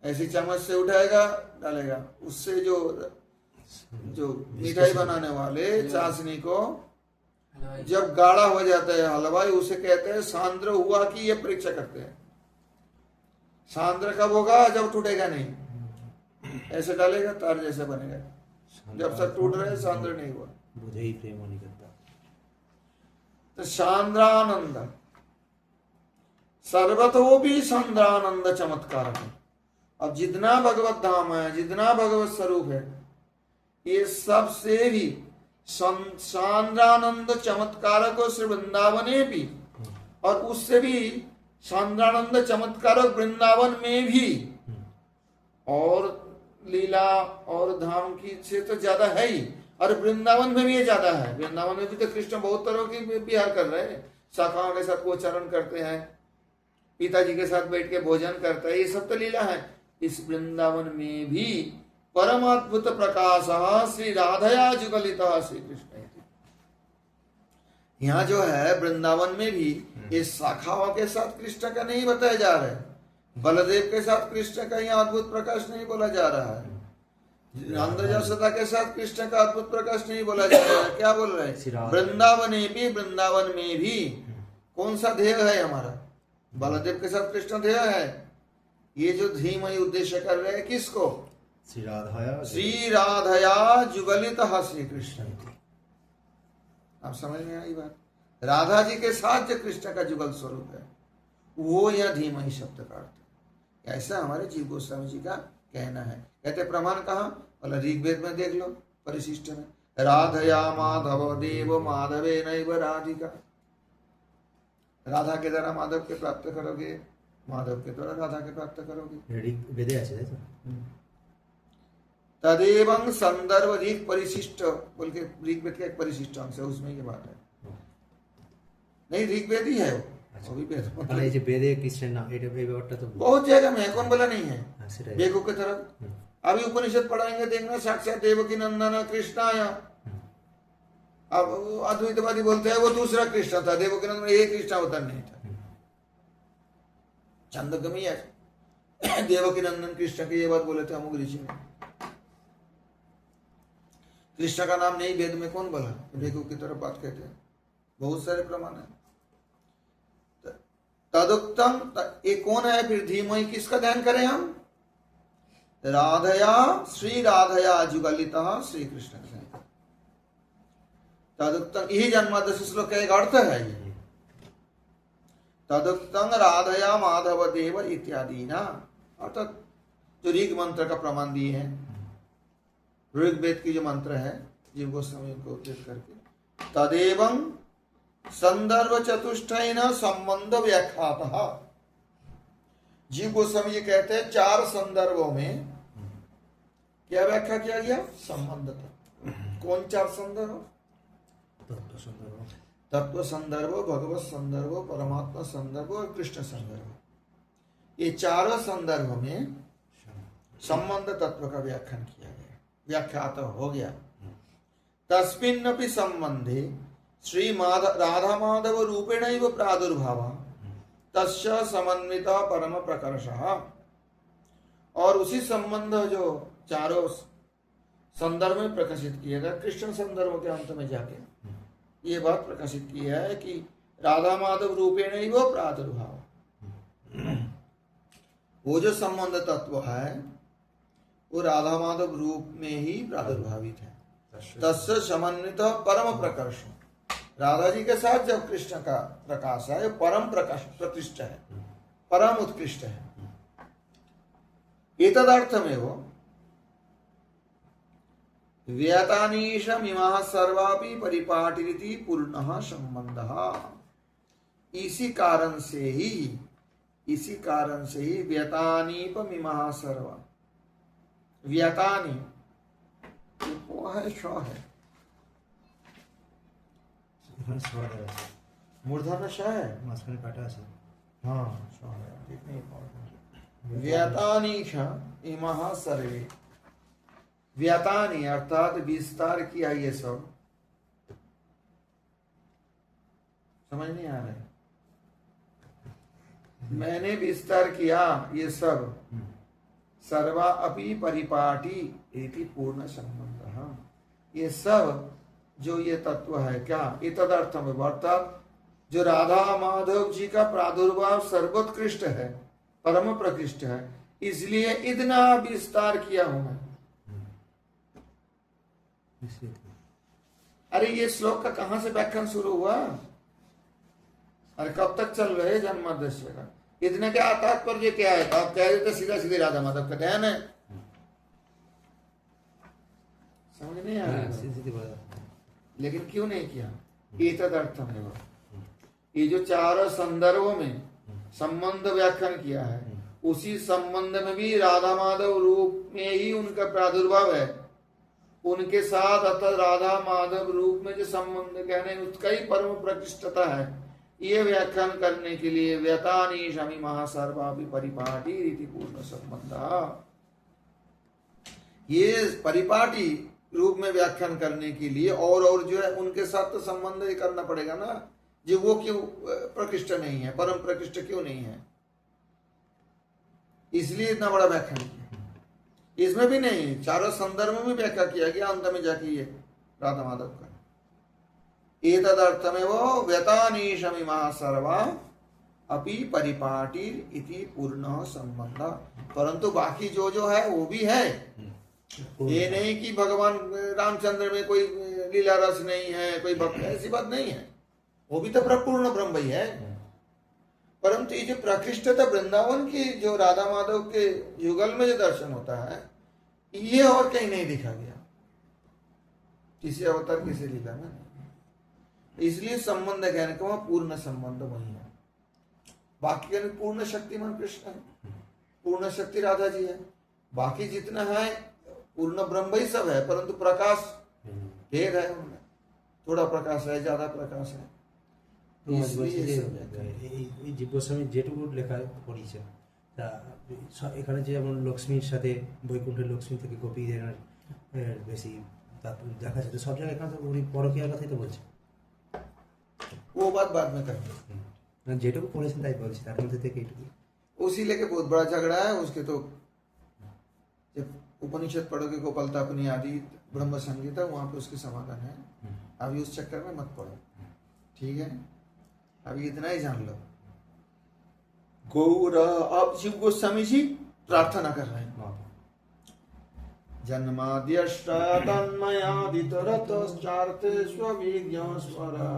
ऐसी चम्मच से उठाएगा डालेगा, उससे जो मिठाई बनाने वाले चाशनी को जब गाढ़ा हो जाता है हलवाई, उसे कहते हैं सांद्र हुआ कि ये परीक्षा करते हैं। सांद्र कब होगा? जब टूटेगा नहीं, ऐसे डालेगा तार जैसे बनेगा, जब तक टूट रहे सांद्र नहीं हुआ। बुझे ही प्रेम नहीं करता। तो सांद्रानंद, सर्वतो भी सांद्रानंद चमत्कार है। अब जितना भगवत धाम है, जितना भगवत स्वरूप है, ये सबसे भी सांद्रानंद चमत्कारक श्री वृंदावने भी, और उससे भी सांद्रानंद चमत्कारक वृंदावन में भी, और लीला और धाम की से तो ज्यादा है ही, और वृंदावन में भी ये ज्यादा है। वृंदावन में भी तो कृष्ण बहुत तरह की विहार कर रहे हैं, शाखाओं के साथ गोचरण करते हैं, पिताजी के साथ बैठ के भोजन करते हैं, ये सब तो लीला है। इस वृंदावन में भी परमाद्भुत प्रकाश श्री राधया जुगलित श्री कृष्ण। यहाँ जो है वृंदावन में भी इस शाखाओं के साथ कृष्ण का नहीं बताया जा रहा है, बलदेव के साथ कृष्ण का यहाँ अद्भुत प्रकाश नहीं बोला जा रहा है, नंद यशोदा के साथ कृष्ण का अद्भुत प्रकाश नहीं बोला जा रहा है। क्या बोल रहे हैं? वृंदावन में भी कौन सा ध्येय है हमारा? बलदेव के साथ कृष्ण ध्येय है। ये जो धीमय उद्देश्य कर रहे हैं किसको? श्री राधया जुगलित श्री कृष्ण। आप समझ में आई बात? राधा जी के साथ जो कृष्ण का जुगल स्वरूप है वो यह धीमहि शब्द का अर्थ है। ऐसा हमारे जीव गोस्वामी जी का कहना है। कहते प्रमाण कहाँ? बोला ऋग्वेद में देख लो, परिशिष्ट में, राधया माधव देव माधवे नैव राधिका। राधा के द्वारा माधव के प्राप्त करोगे, माधव के द्वारा राधा के प्राप्त करोगे। तदेवं संदर्भ ऋग परिशिष्ट बोल के ऋग्वेद का एक परिशिष्ट अंश है, उसमें ये बात है। नहीं ऋग्वेद ही है वो भी वेद। बहुत जगह में है, कौन बोला नहीं है? बेकूफ की तरफ अभी उपनिषद पढ़ाएंगे, देखना साक्षात देवकी नंदन कृष्ण आया। अब अद्वैतवादी बोलते हैं वो दूसरा कृष्ण था, देवकी नंदन ये कृष्ण अवतार नहीं था। छंदोग्य है देवकी नंदन कृष्ण के ये बात बोले थे अमुक ऋषि ने। कृष्ण का नाम नहीं वेद में कौन बोला? बेकूफ की तरफ बात कहते हैं, बहुत सारे प्रमाण है। तदुक्तम ये कौन है फिर? धीमहि किसका ध्यान करें हम? राधया श्री राधया जुगलित श्री कृष्ण। तदुक्तम यही जन्मादश श्लोक का एक अर्थ है ये। तदुक्तम राधया माधव देव इत्यादि ना, अर्थात जो ऋग मंत्र का प्रमाण दिए हैं, ऋग्वेद की जो मंत्र है जीव गोस्वामी को उद्धृत करके, तदेवं संदर्भ चतुष्टयेन संबंध व्याख्यातः। जीव गोस्वामी जी कहते हैं चार संदर्भों में क्या व्याख्या किया गया? संबंध था। कौन चार संदर्भ? तत्व संदर्भ, भगवत संदर्भ, परमात्मा संदर्भ और कृष्ण संदर्भ। ये चारों संदर्भ में संबंध तत्व का व्याख्यान किया गया, व्याख्यात हो गया। तस्मिन्नपि संबंधे श्री राधा माधव रूपेण प्रादुर्भाव तस्य समन्वित परम प्रकर्षः। और उसी संबंध जो चारों संदर्भ में प्रकाशित किया गया, कृष्ण संदर्भ के अंत में जाके ये बात प्रकाशित की है कि राधा माधव रूपेण ही वो प्रादुर्भाव, वो जो संबंध तत्व है वो राधा माधव रूप में ही प्रादुर्भावित है। तस्य समन्वित परम प्रकर्ष, राधा जी के साथ जब कृष्ण का प्रकाश है परम प्रकाश प्रतिष्ठ है, परम उत्कृष्ट है। एतदर्थ में वो व्यतानीशमिमाः सर्वापि परिपाटिरिति पूर्णः संबंधः। इसी कारण से ही व्यतानीपमिमाः सर्वा, व्यतानी वो है श है, मूर्धन श है, हाँ श है। व्यतानीश इमाः सर्वे, व्यतानी अर्थात विस्तार किया ये सब। समझ नहीं आ रहा है? मैंने विस्तार किया ये सब। सर्वा अपि परिपाटी इति पूर्ण संबंध। ये सब जो ये तत्व है क्या? ये तदर्थ में अर्थात जो राधा माधव जी का प्रादुर्भाव सर्वोत्कृष्ट है, परम प्रकृष्ट है, इसलिए इतना विस्तार किया हूं मैं। अरे ये श्लोक का कहां से व्याख्यान शुरू हुआ? अरे कब तक चल रहे जन्मादस्य का? इतने क्या तात्पर्य क्या है? आप कह देते सीधा सीधे राधा माधव का ध्यान है, समझ नहीं आ रहा। लेकिन क्यों नहीं किया? एतदर्थम है वो। ये जो चारों संदर्भों में संबंध व्याख्यान किया है, उसी संबंध में भी राधा माधव रूप में ही उनका प्रादुर्भाव है। उनके साथ अर्थात राधा माधव रूप में जो संबंध कहने उसका ही परम प्रतिष्ठता है, ये व्याख्यान करने के लिए व्यतानी शमी महासर्वापि परिपाटी रीति पूर्ण संबंध, ये परिपाटी रूप में व्याख्यान करने के लिए और जो है उनके साथ तो संबंध ही करना पड़ेगा ना, जो वो क्यों प्रकृष्ट नहीं है, परम प्रकृष्ट क्यों नहीं है, इसलिए इतना बड़ा व्याख्यान किया। इसमें भी नहीं, चारों संदर्भ में व्याख्या किया गया, अंत में जाके ये राधा माधव का एतदर्थमेव व्यतानीशमिमा सर्वा अपि परिपाटीर इति पूर्ण संबंध। परंतु बाकी जो है वो भी है, ये नहीं कि भगवान रामचंद्र में कोई लीला रस नहीं है, कोई भक्त, ऐसी बात नहीं है, वो भी तो पूर्ण ब्रह्म ही है। परंतु ये जो प्रकृष्टता वृंदावन की जो राधा माधव के युगल में जो दर्शन होता है, ये और कहीं नहीं दिखा गया, किसी अवतार किसी लीला में नहीं। इसलिए संबंध कहने का वहां पूर्ण संबंध वही है। बाकी कहने पूर्ण शक्तिमान कृष्ण है, पूर्ण शक्ति राधा जी है, बाकी जितना है पूर्ण ब्रह्म ही सब है, परंतु प्रकाश भेद है उनमें, थोड़ा प्रकाश है, ज्यादा प्रकाश है। জীবগোস্বামী যেটুকু লেখা পড়িয়েছে তা এখানে যেমন লক্ষ্মীর সাথে বৈকুণ্ঠের লক্ষ্মী থেকে গোপীদের বেশি দেখা যাচ্ছে, সব জায়গায় এখানে তো উনি পরকীয়ার কথাই তো বলছে। वो बात बाद में करेंगे, যেটুকু পড়েছেন তাই বলছি, তার মধ্যে থেকে এইটুকু उसी लेके बहुत बड़ा झगड़ा है उसके। तो जब उपनिषद पढ़ोगे गोपालता अपनी आदि ब्रह्म संगीता, वहां पे उसके समाधान है। अभी उस चक्कर में मत पड़ो, ठीक है, अभी इतना ही जान लो। गौर अब शिव गोस्वामी जी प्रार्थना कर रहे हैं, जन्माद्यष्टा तन्मयादितरतश्चार्थे स्वविज्ञस्वरा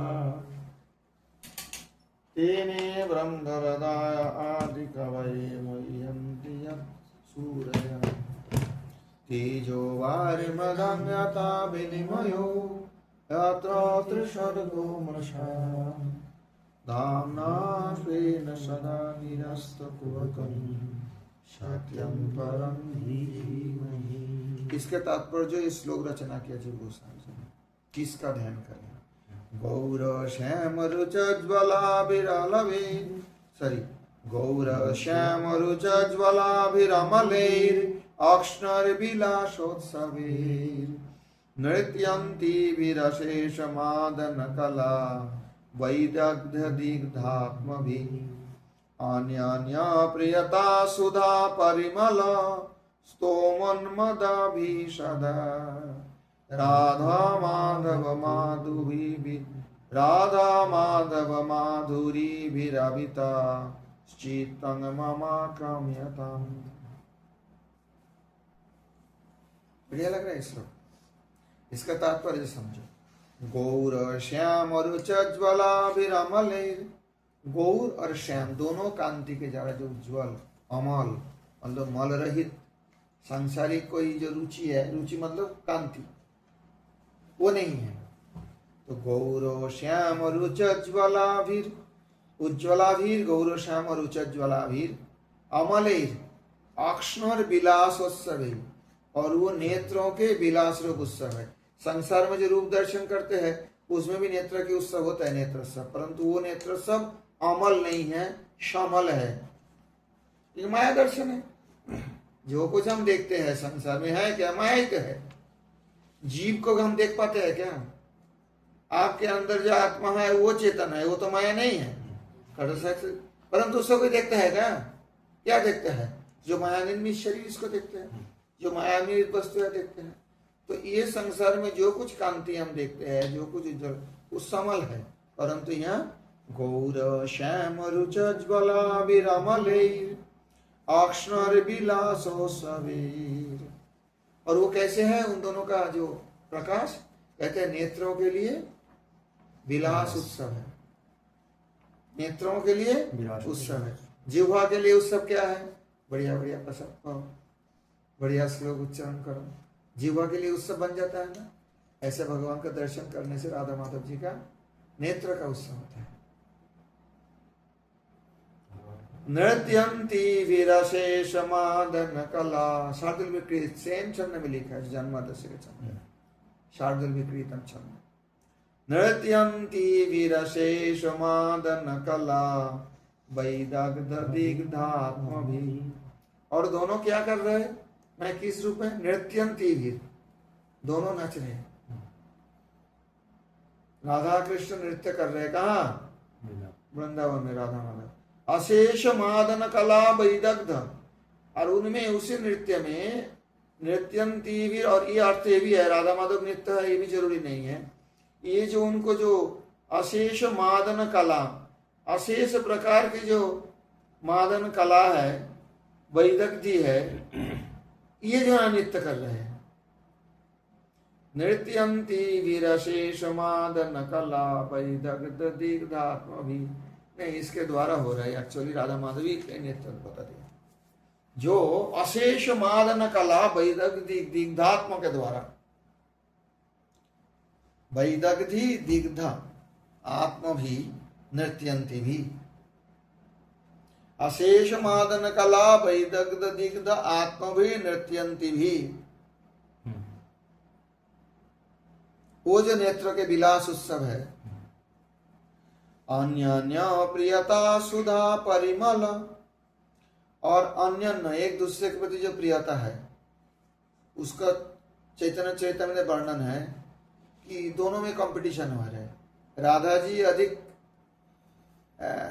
तेने ब्रह्मवरदाय आदि कवये मुह्यन्ति सूरया तेजो वारिमदन्यता विनिमयो यत्र त्रिसर्गो मृषा धाम्ना स्वेन सदा निरस्तकुहकं सत्यं परं धीमहि। इसके तात्पर्य जो इस श्लोक रचना किया जीव गोस्वामी जी ने, किसका ध्यान करें? गौर श्याम रुचज्वलाभिरलवे गौर श्याम रुचज्वलाभिरमलैर् अक्ष्णर्विलासोत्सवैर् नृत्यन्ति विरशेषमादनकला वैदग्ध्यदिग्धात्मभिः अन्यान्या प्रियता सुधा परिमल स्तोमन्मदाभिः सदा राधा माधव माधुरीभिरभिता चित्तं मम काम्यताम्। बढ़िया लग रहा है श्लोक, इसका तात्पर्य समझो। गौर श्याम रुचज्वलाभिरमलैर्, गौर और श्याम दोनों कांति के द्वारा जो उज्ज्वल अमल मतलब मल रहित सांसारिक कोई जो रुचि है, रुचि मतलब कांति, वो नहीं है। तो गौर श्याम रुचज्वलाभिर, उज्ज्वलाभिर गौर श्याम रुचज्वलाभिर अमलैर् अक्ष्णर विलासोत्सवैर्, और वो नेत्रों के विलास रूप उत्सव है। संसार में जो रूप दर्शन करते हैं उसमें भी नेत्र के उत्सव होता है, नेत्रोत्सव, परंतु वो नेत्रोत्सव अमल नहीं है, श्यामल है। ये माया दर्शन है। जो कुछ हम देखते हैं संसार में है क्या? माया ही तो है। जीव को हम देख पाते हैं क्या? आपके अंदर जो आत्मा है वो चेतन है, वो तो माया नहीं है, परंतु उसको कोई देखता है क्या देखता है? जो मायानिर्मित शरीर इसको देखते हैं, जो मायानिर्मित वस्तुएं देखते हैं। तो ये संसार में जो कुछ कांति हम देखते हैं, जो कुछ वो समल है, परंतु यहाँ गौर श्याम रुचज्वलाभिरमलैर् अक्ष्णर्विलासोत्सवैर्, और वो कैसे है? उन दोनों का जो प्रकाश, कहते हैं नेत्रों के लिए विलास उत्सव है, नेत्रों के लिए उत्सव है। जिह्वा के लिए उत्सव क्या है? बढ़िया बढ़िया पसंद पाओ, बढ़िया श्लोक उच्चारण करो, जिह्वा के लिए उत्सव बन जाता है ना। ऐसे भगवान का दर्शन करने से राधा माधव जी का नेत्र का उत्सव होता है। नृत्यंती विरशेष मादन कला, शार्दुल विकृत, सेम छंद में लिखा है, जन्मादशि का छंद, शार्दुल विकृतम छंद। नृत्यन्ति विरशेष मादन कला वैदग्ध दिग्धात्म भी। और दोनों क्या कर रहे हैं? मैं किस रूप में? नृत्यंती भी, दोनों नच रहे हैं। राधा कृष्ण नृत्य कर रहे हैं। कहाँ? वृंदावन में राधा माधव। अशेष मादन कला वैदग्ध, और उनमें उसी नृत्य में नृत्यंती भी, और ये अर्थ ये भी है राधा माधव नृत्य है ये भी जरूरी नहीं है। ये जो उनको जो अशेष मादन कला, अशेष प्रकार की जो मादन कला है, वैदग्धी है, ये जो नृत्य कर रहे हैं। नृत्यंती विरशेष मादन कला वैदग्ध दिग्धात्म भी, नहीं इसके द्वारा हो रहा है एक्चुअली राधा माधवी के नृत्य बता दिया। जो अशेष मादन कला वैदग्ध दिग्धात्म के द्वारा, वैदग्धी दिग्ध आत्म भी नृत्यंती भी। अशेष मादन कला वैदग्ध दिग्ध आत्म भी नृत्यंती भी। वो जो नेत्र के विलास उत्सव है, अन्य अन्य प्रियता सुधा परिमल, और अन्य अन्य एक दूसरे के प्रति जो प्रियता है उसका चैतन्य चैतन्य में वर्णन है कि दोनों में कंपटीशन हो रहा है। राधा जी अधिक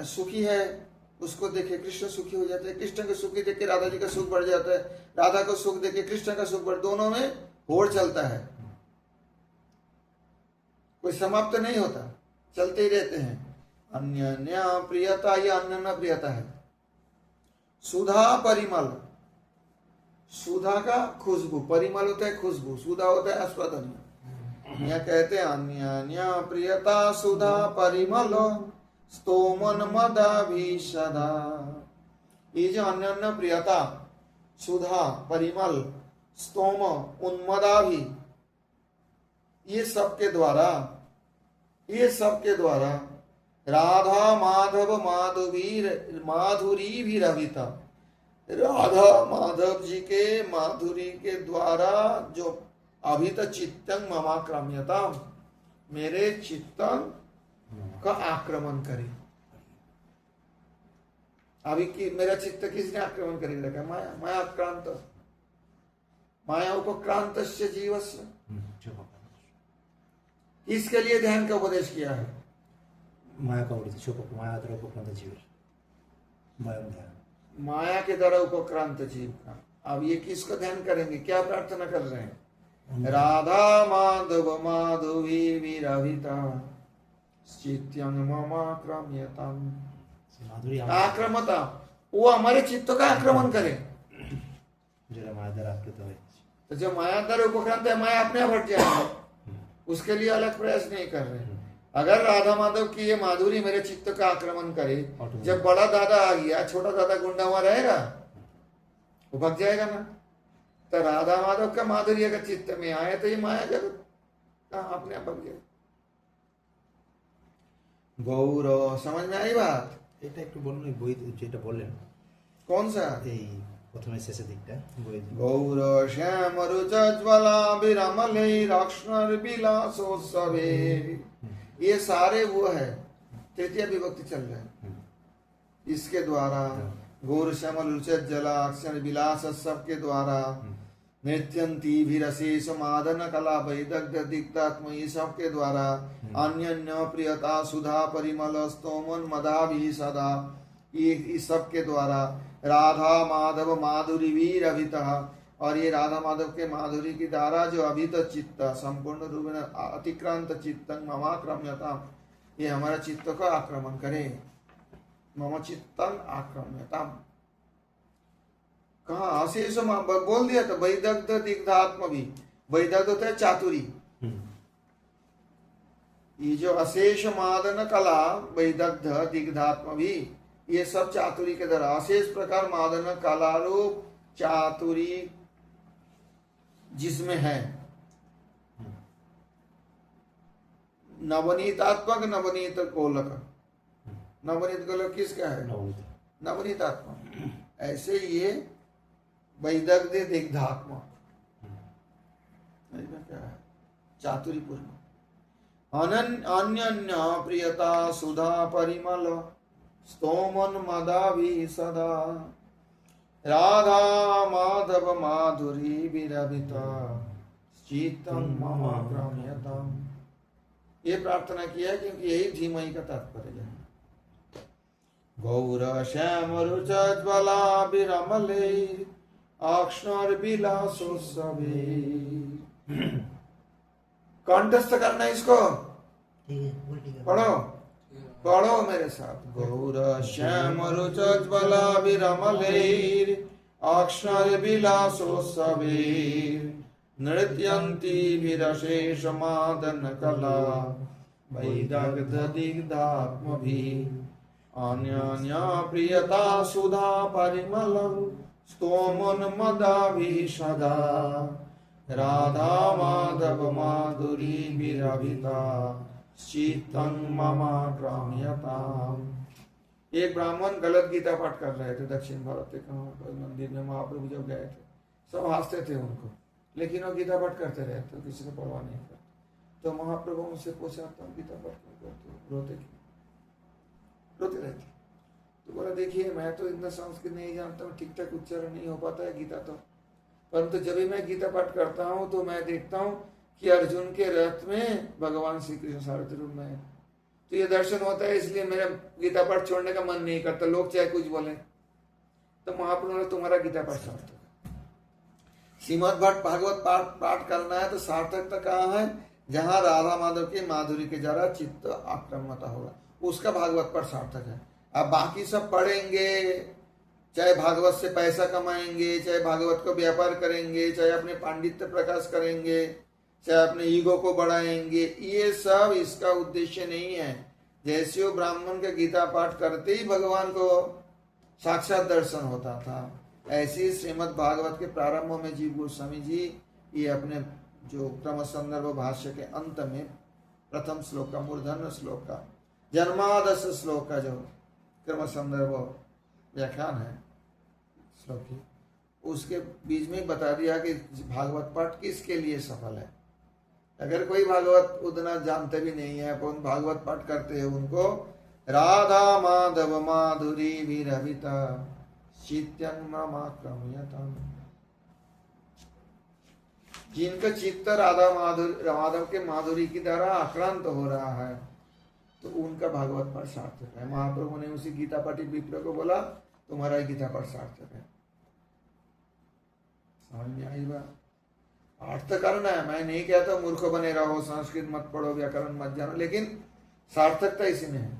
सुखी है, उसको देखे कृष्ण सुखी हो जाते हैं, कृष्ण के सुखी देख के राधा जी का सुख बढ़ जाता है, राधा को सुख देख के कृष्ण का सुख बढ़, दोनों में होड़ चलता है, कोई समाप्त नहीं होता, चलते ही रहते हैं। अन्य अन्य प्रियता, या अन्य अन्य प्रियता है। सुधा परिमल, सुधा का खुशबू, परिमल होता है खुशबू, सुधा होता है आस्वादन। यहाँ कहते हैं अन्य अन्य प्रियता सुधा परिमल स्तोमन मदा भी सदा। ये जो अन्य अन्य प्रियता, सुधा, परिमल, स्तोम, उन्मदा भी, ये सबके द्वारा राधा माधव माधुरी भी रविता, राधा माधव जी के माधुरी के द्वारा जो अभित चित्तंग ममाक्रम्यता, मेरे चित्तंग का आक्रमण करे। अभी की मेरा चित्त किसने आक्रमण करेगा? लगा माया, मायाक्रांत, माया उपक्रांत जीवस्य। इसके लिए ध्यान का उपदेश किया है। माया का उपदेश, माया द्वारा उपक्रांत जीव, माया के द्वारा उपक्रांत जीव का। अब ये किसको ध्यान करेंगे? क्या प्रार्थना कर रहे हैं? राधा माधव माधवी विरहिता चित्तंग ममाक्रम्यताम। आक्रमता, वो हमारे चित्त का आक्रमण करे। जो माया द्वारा आकृत है, तो जो माया द्वारा उपक्रांत है, माया अपने आप हट जाएगा, उसके लिए अलग प्रयास नहीं कर रहे। अगर राधा माधव की ये माधुरी मेरे चित्त का आक्रमण करे, जब बड़ा दादा आ गया, छोटा दादा गुंडा हुआ रहेगा, वो भग जाएगा ना। तो राधा माधव का माधुरी अगर चित्त में आए तो ये माया जगत कहाँ अपने आप भग जाए। गौरव, समझ में आई बात? এটা একটু বলুন, এই বই যেটা বললেন कौन सा? এই প্রথমে শেষের দিকটা বই। गौर श्याम रुचज्वला विरमले रक्ष्णर विलासोत्सवे, ये सारे वो है, तृतीय विभक्ति चल रहा है। इसके द्वारा गौर श्याम रुचज्वला अक्षर विलास सब के द्वारा नृत्यंती विरशेष मादन कला वैदग्ध दिग्धात्म, ये सब के द्वारा अन्य अन्य प्रियता सुधा परिमल स्तोमन मदा भी सदा, ये इस सब के द्वारा राधा माधव माधुरी वीर अभित, और ये राधा माधव के माधुरी की धारा जो अभित चित्त संपूर्ण रूप में अतिक्रांत चित्तंग ममाक्रम्यता, ये हमारा चित्त का आक्रमण करे। मम चित्तंग आक्रम्यता कहा? अशेष बोल दिया तो वैदग्ध दिग्धात्म भी, वैदग्ध होता है चातुरी। ये जो अशेष मादन कला वैदग्ध दिग्धात्म भी, ये सब चातुरी के द्वारा अशेष प्रकार मादन कला रूप चातुरी जिसमें है। नवनीतात्मक नवनीत गोलक, नवनीत गोलक किसका है? नवनीतात्मक। ऐसे ये वैदग्ध दिग्धात्म क्या है? चातुरीपूर्ण। अन्य प्रियता सुधा परिमल स्तोमन मदाभि सदा राधा माधव माधुरी विरभिता चित्तम मम रम्यताम। ये प्रार्थना किया क्योंकि यही धीमहि का तात्पर्य है। गौर श्याम रुचज्वला विरमले अक्षर विलासोत्सवे। कंठस्थ करना इसको, पढ़ो पढ़ो मेरे साथ। गौर श्याम रुचज्वला विरमले अक्षर विलासोत्सवे नृत्यन्ति विरशेष मादन कला वैदग्ध दिग्धात्मभिः अन्य प्रियता सुधा परिमलम स्तोमोन्मदाभिः सदा राधा माधव माधुरी विरभिता चित्तं मम रम्यताम्। एक ब्राह्मण गलत गीता पाठ कर रहे थे दक्षिण भारत के कहाँ मंदिर में। महाप्रभु जब गए थे सब हंसते थे उनको, लेकिन वो गीता पाठ करते रहते, तो किसी को परवाह नहीं करते। तो महाप्रभु उनसे पूछा, तुम गीता पाठ क्यों करते हो, रोते क्यों, रोते रहते? तो बोला, देखिए मैं तो इतना संस्कृत नहीं जानता हूँ, ठीक ठाक उच्चारण नहीं हो पाता है गीता तो, परंतु जब भी मैं गीता पाठ करता हूँ तो मैं देखता हूँ कि अर्जुन के रथ में भगवान श्री कृष्ण सारथी रूप में है, तो ये दर्शन होता है, इसलिए मेरा गीता पाठ छोड़ने का मन नहीं करता, लोग चाहे कुछ बोले। तो महाप्रभु ने तुम्हारा गीता पाठ सार्थक, श्रीमद् भागवत पाठ करना है तो सार्थकता कहाँ है? जहाँ राधा माधव के माधुरी के जरा चित्त आक्रमणता होगा, उसका भागवत पाठ सार्थक है। अब बाकी सब पढ़ेंगे, चाहे भागवत से पैसा कमाएंगे, चाहे भागवत को व्यापार करेंगे, चाहे अपने पांडित्य प्रकाश करेंगे, चाहे अपने ईगो को बढ़ाएंगे, ये सब इसका उद्देश्य नहीं है। जैसे वो ब्राह्मण का गीता पाठ करते ही भगवान को साक्षात दर्शन होता था, ऐसी श्रीमद् भागवत के प्रारंभ में जीव गोस्वामी जी ये अपने जो क्रम संदर्भ भाष्य के अंत में प्रथम श्लोक का मूर्धन्य श्लोक का जन्मादश श्लोक का जो क्रम संदर्भ व्याख्यान है श्लोक की, उसके बीच में बता दिया कि भागवत पाठ किसके लिए सफल है। अगर कोई भागवत उतना जानते भी नहीं है, कौन भागवत पाठ करते हैं, उनको राधा माधव माधुरी विरभिता चित्तं मम रम्यताम्। जिनका चित्त राधा माधव के माधुरी की द्वारा आक्रांत हो रहा है, तो उनका भागवत पाठ सार्थक है। महाप्रभु ने उसी गीता पाठी विप्र को बोला, तुम्हारा गीता पाठ सार्थक है। समझ में आई बात? अर्थ करना है, मैं नहीं कहता मूर्ख बने रहो, संस्कृत मत पढ़ो, व्याकरण मत जानो, लेकिन सार्थकता इसी में है।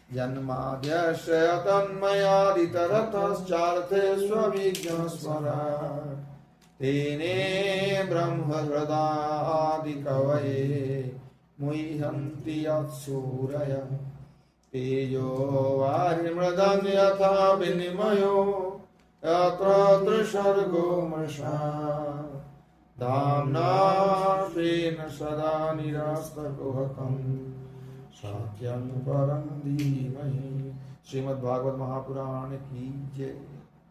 जन्माद्यस्य तन्मयादितरतश्चार्थे स्वविज्ञस्वराट् तेने ब्रह्महृदादिकवये मुह्यन्ति यत्सूरयः तेजो वारिमृदं यथा विनिमयो यत्र त्रिसर्गो मृषा धाम्ना स्वेन सदा निरस्तकुहकम् सत्यं परं धीमहि। श्रीमद् भागवत महापुराण की जय।